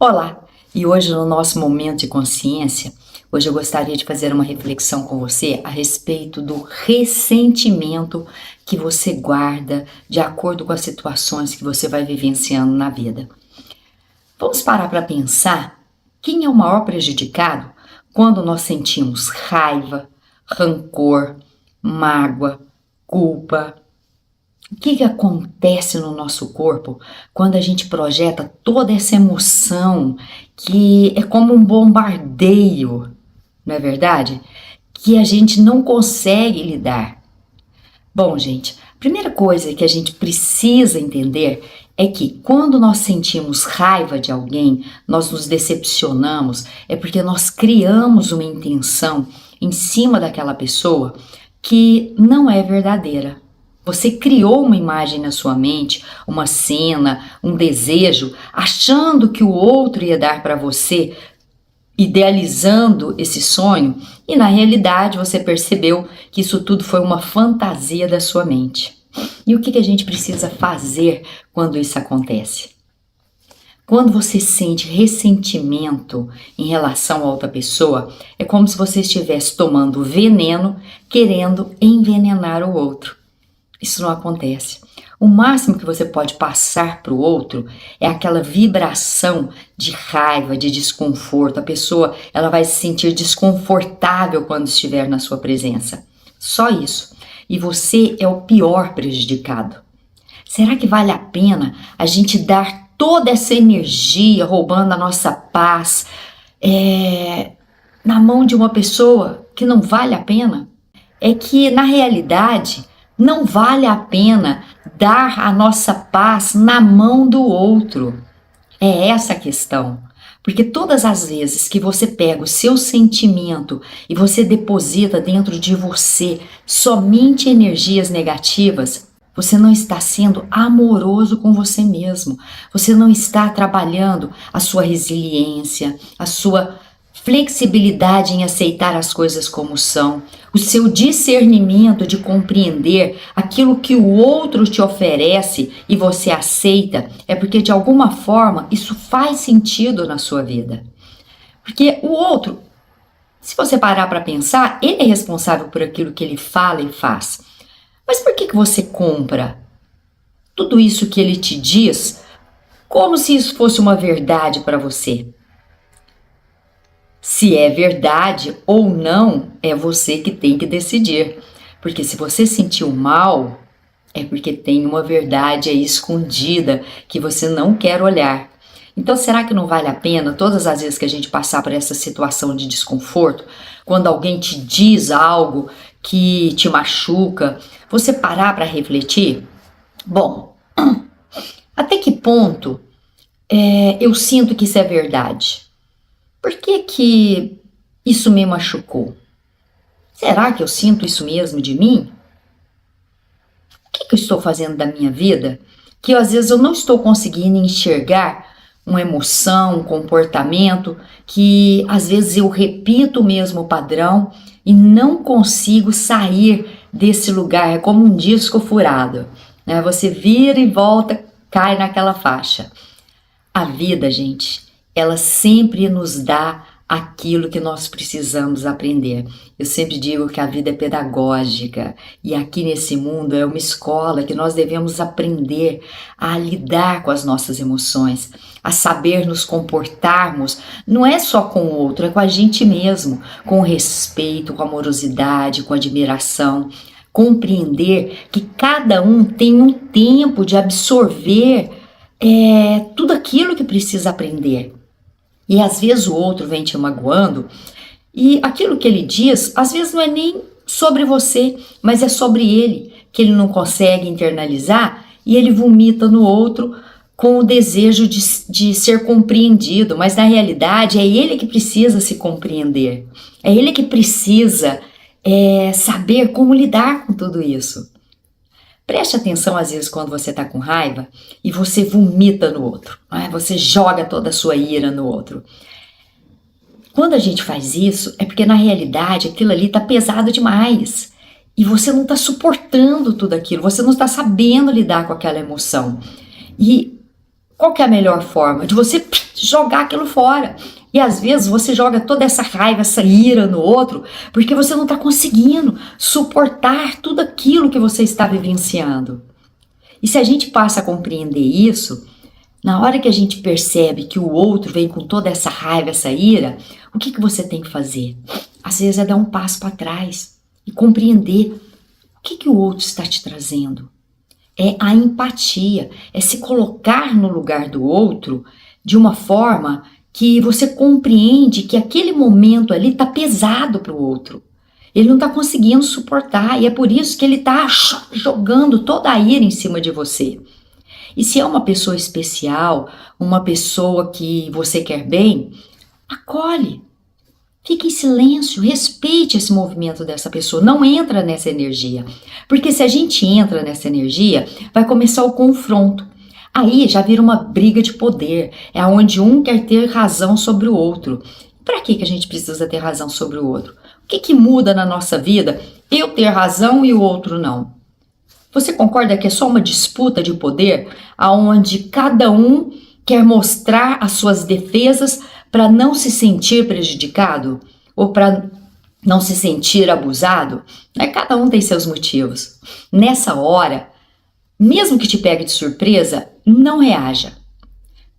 Olá! E hoje no nosso momento de consciência, hoje eu gostaria de fazer uma reflexão com você a respeito do ressentimento que você guarda de acordo com as situações que você vai vivenciando na vida. Vamos parar para pensar quem é o maior prejudicado quando nós sentimos raiva, rancor, mágoa, culpa. O que acontece no nosso corpo quando a gente projeta toda essa emoção que é como um bombardeio, não é verdade? Que a gente não consegue lidar. Bom, gente, a primeira coisa que a gente precisa entender é que quando nós sentimos raiva de alguém, nós nos decepcionamos, é porque nós criamos uma intenção em cima daquela pessoa que não é verdadeira. Você criou uma imagem na sua mente, uma cena, um desejo, achando que o outro ia dar para você, idealizando esse sonho, e na realidade você percebeu que isso tudo foi uma fantasia da sua mente. E o que a gente precisa fazer quando isso acontece? Quando você sente ressentimento em relação a outra pessoa, é como se você estivesse tomando veneno, querendo envenenar o outro. Isso não acontece. O máximo que você pode passar para o outro é aquela vibração de raiva, de desconforto. A pessoa ela vai se sentir desconfortável quando estiver na sua presença. Só isso. E você é o pior prejudicado. Será que vale a pena a gente dar toda essa energia, roubando a nossa paz, na mão de uma pessoa que não vale a pena? É que, na realidade, não vale a pena dar a nossa paz na mão do outro. É essa a questão. Porque todas as vezes que você pega o seu sentimento e você deposita dentro de você somente energias negativas, você não está sendo amoroso com você mesmo. Você não está trabalhando a sua resiliência, a sua flexibilidade em aceitar as coisas como são, o seu discernimento de compreender aquilo que o outro te oferece e você aceita, é porque de alguma forma isso faz sentido na sua vida. Porque o outro, se você parar para pensar, ele é responsável por aquilo que ele fala e faz. Mas por que você compra tudo isso que ele te diz como se isso fosse uma verdade para você? Se é verdade ou não, é você que tem que decidir. Porque se você sentiu mal, é porque tem uma verdade aí escondida que você não quer olhar. Então, será que não vale a pena, todas as vezes que a gente passar por essa situação de desconforto, quando alguém te diz algo que te machuca, você parar para refletir? Bom, até que ponto eu sinto que isso é verdade? Por que isso me machucou? Será que eu sinto isso mesmo de mim? O que eu estou fazendo da minha vida que às vezes eu não estou conseguindo enxergar uma emoção, um comportamento que às vezes eu repito o mesmo padrão e não consigo sair desse lugar? É como um disco furado, né? Você vira e volta, cai naquela faixa. A vida, gente, ela sempre nos dá aquilo que nós precisamos aprender. Eu sempre digo que a vida é pedagógica e aqui nesse mundo é uma escola que nós devemos aprender a lidar com as nossas emoções, a saber nos comportarmos, não é só com o outro, é com a gente mesmo, com respeito, com amorosidade, com admiração. Compreender que cada um tem um tempo de absorver tudo aquilo que precisa aprender. E às vezes o outro vem te magoando e aquilo que ele diz, às vezes não é nem sobre você, mas é sobre ele, que ele não consegue internalizar e ele vomita no outro com o desejo de ser compreendido, mas na realidade é ele que precisa se compreender, é ele que precisa saber como lidar com tudo isso. Preste atenção às vezes quando você está com raiva e você vomita no outro, né? Você joga toda a sua ira no outro. Quando a gente faz isso é porque na realidade aquilo ali está pesado demais e você não está suportando tudo aquilo, você não está sabendo lidar com aquela emoção. E Qual que é a melhor forma? De você jogar aquilo fora. E às vezes você joga toda essa raiva, essa ira no outro, porque você não está conseguindo suportar tudo aquilo que você está vivenciando. E se a gente passa a compreender isso, na hora que a gente percebe que o outro vem com toda essa raiva, essa ira, o que você tem que fazer? Às vezes é dar um passo para trás e compreender o que o outro está te trazendo. É a empatia, é se colocar no lugar do outro de uma forma que você compreende que aquele momento ali está pesado para o outro. Ele não está conseguindo suportar e é por isso que ele está jogando toda a ira em cima de você. E se é uma pessoa especial, uma pessoa que você quer bem, acolhe. Fique em silêncio, respeite esse movimento dessa pessoa, não entra nessa energia. Porque se a gente entra nessa energia, vai começar o confronto. Aí já vira uma briga de poder, é onde um quer ter razão sobre o outro. Para que a gente precisa ter razão sobre o outro? O que muda na nossa vida? Eu ter razão e o outro não. Você concorda que é só uma disputa de poder, onde cada um quer mostrar as suas defesas para não se sentir prejudicado ou para não se sentir abusado? Cada um tem seus motivos. Nessa hora, mesmo que te pegue de surpresa, não reaja.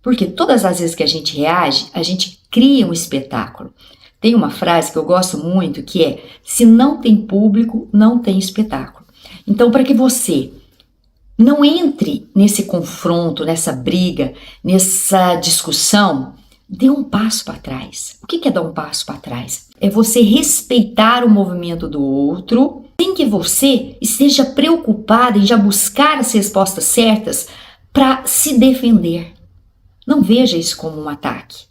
Porque todas as vezes que a gente reage, a gente cria um espetáculo. Tem uma frase que eu gosto muito que é: se não tem público, não tem espetáculo. Então, para que você não entre nesse confronto, nessa briga, nessa discussão, dê um passo para trás. O que é dar um passo para trás? É você respeitar o movimento do outro, sem que você esteja preocupada em já buscar as respostas certas para se defender. Não veja isso como um ataque.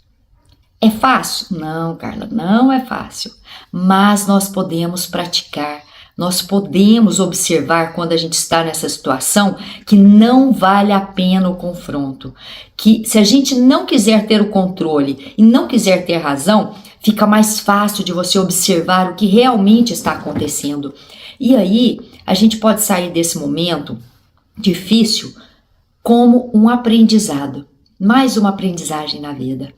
É fácil? Não, Carla, não é fácil. Mas nós podemos praticar. Nós podemos observar quando a gente está nessa situação que não vale a pena o confronto. Que se a gente não quiser ter o controle e não quiser ter razão, fica mais fácil de você observar o que realmente está acontecendo. E aí a gente pode sair desse momento difícil como um aprendizado, mais uma aprendizagem na vida.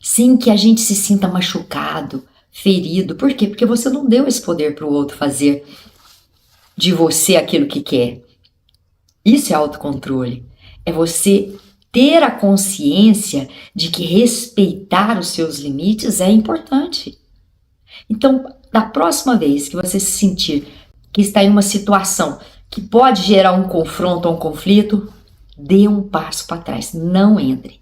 Sem que a gente se sinta machucado, ferido. Por quê? Porque você não deu esse poder para o outro fazer de você aquilo que quer. Isso é autocontrole. É você ter a consciência de que respeitar os seus limites é importante. Então, da próxima vez que você se sentir que está em uma situação que pode gerar um confronto ou um conflito, dê um passo para trás. Não entre.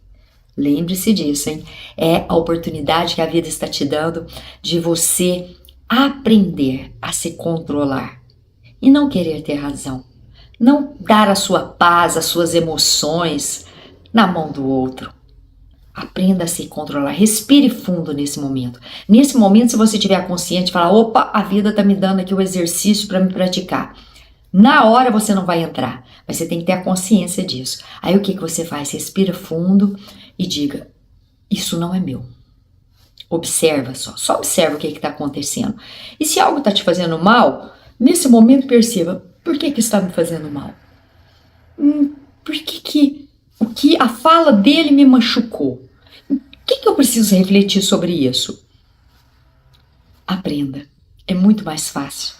Lembre-se disso, hein? É a oportunidade que a vida está te dando de você aprender a se controlar e não querer ter razão. Não dar a sua paz, as suas emoções na mão do outro. Aprenda a se controlar. Respire fundo nesse momento. Nesse momento, se você tiver consciente, falar: opa, a vida está me dando aqui o exercício para me praticar. Na hora você não vai entrar, mas você tem que ter a consciência disso. Aí o que você faz? Respira fundo e diga: isso não é meu. Observa só observa o que está acontecendo. E se algo está te fazendo mal, nesse momento perceba: por que está me fazendo mal? Por que a fala dele me machucou? O que eu preciso refletir sobre isso? Aprenda. É muito mais fácil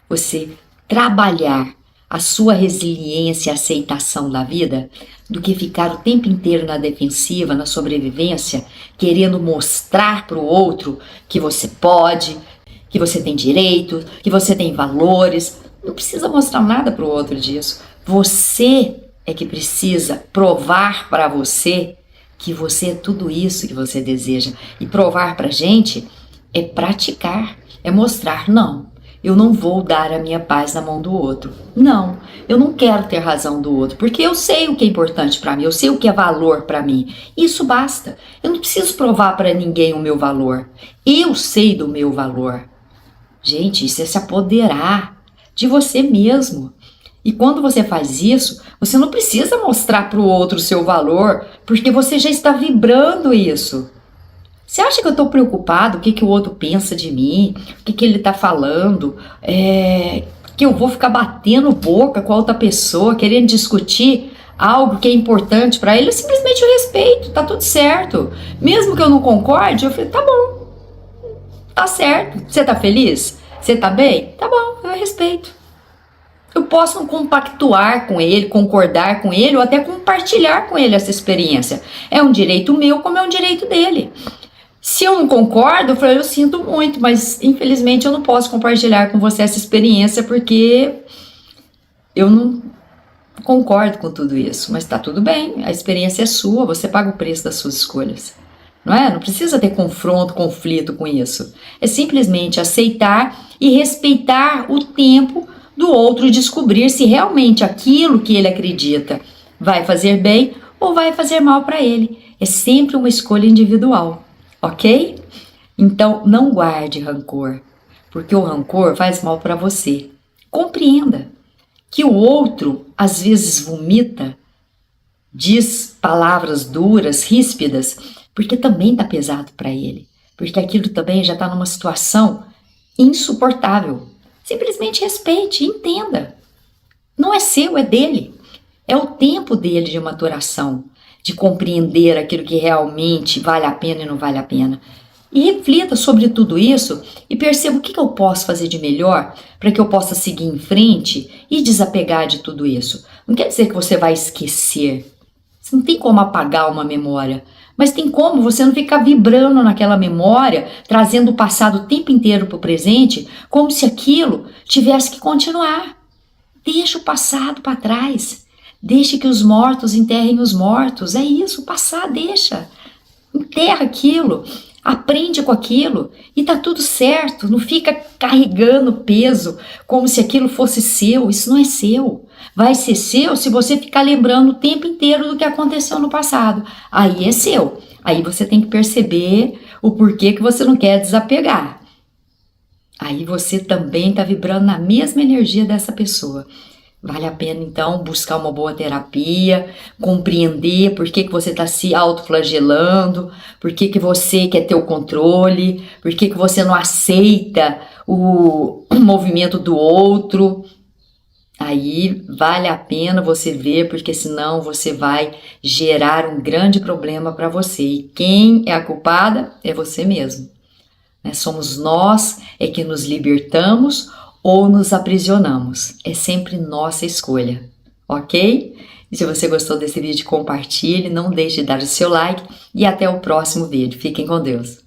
você trabalhar a sua resiliência e aceitação da vida do que ficar o tempo inteiro na defensiva, na sobrevivência, querendo mostrar para o outro que você pode, que você tem direito, que você tem valores. Não precisa mostrar nada para o outro disso. Você é que precisa provar para você que você é tudo isso que você deseja. E provar para a gente é praticar, é mostrar: não, eu não vou dar a minha paz na mão do outro. Não, eu não quero ter razão do outro, porque eu sei o que é importante para mim, eu sei o que é valor para mim. Isso basta. Eu não preciso provar para ninguém o meu valor. Eu sei do meu valor. Gente, isso é se apoderar de você mesmo. E quando você faz isso, você não precisa mostrar para o outro o seu valor, porque você já está vibrando isso. Você acha que eu estou preocupado? O que o outro pensa de mim? O que ele está falando? que eu vou ficar batendo boca com a outra pessoa, querendo discutir algo que é importante para ele. Eu simplesmente respeito, tá tudo certo. Mesmo que eu não concorde, eu falei, tá bom, tá certo. Você tá feliz? Você tá bem? Tá bom, eu respeito. Eu posso não compactuar com ele, concordar com ele ou até compartilhar com ele essa experiência. É um direito meu, como é um direito dele. Se eu não concordo, eu falei, eu sinto muito, mas infelizmente eu não posso compartilhar com você essa experiência porque eu não concordo com tudo isso. Mas tá tudo bem, a experiência é sua, você paga o preço das suas escolhas. Não é? Não precisa ter confronto, conflito com isso. É simplesmente aceitar e respeitar o tempo do outro descobrir se realmente aquilo que ele acredita vai fazer bem ou vai fazer mal para ele. É sempre uma escolha individual, ok? Então não guarde rancor, porque o rancor faz mal para você. Compreenda que o outro às vezes vomita, diz palavras duras, ríspidas, porque também está pesado para ele, porque aquilo também já está numa situação insuportável. Simplesmente respeite e entenda. Não é seu, é dele. É o tempo dele de maturação, de compreender aquilo que realmente vale a pena e não vale a pena. E reflita sobre tudo isso e perceba o que eu posso fazer de melhor para que eu possa seguir em frente e desapegar de tudo isso. Não quer dizer que você vai esquecer. Você não tem como apagar uma memória, mas tem como você não ficar vibrando naquela memória, trazendo o passado o tempo inteiro para o presente, como se aquilo tivesse que continuar. Deixa o passado para trás. Deixe que os mortos enterrem os mortos. É isso, passar, deixa. Enterra aquilo, aprende com aquilo e tá tudo certo. Não fica carregando peso como se aquilo fosse seu. Isso não é seu. Vai ser seu se você ficar lembrando o tempo inteiro do que aconteceu no passado. Aí é seu. Aí você tem que perceber o porquê que você não quer desapegar. Aí você também está vibrando na mesma energia dessa pessoa. Vale a pena, então, buscar uma boa terapia, compreender por que você está se autoflagelando, por que você quer ter o controle, por que você não aceita o movimento do outro. Aí vale a pena você ver, porque senão você vai gerar um grande problema para você. E quem é a culpada é você mesmo. Somos nós é que nos libertamos ou nos aprisionamos. É sempre nossa escolha, ok? E se você gostou desse vídeo, compartilhe, não deixe de dar o seu like e até o próximo vídeo. Fiquem com Deus.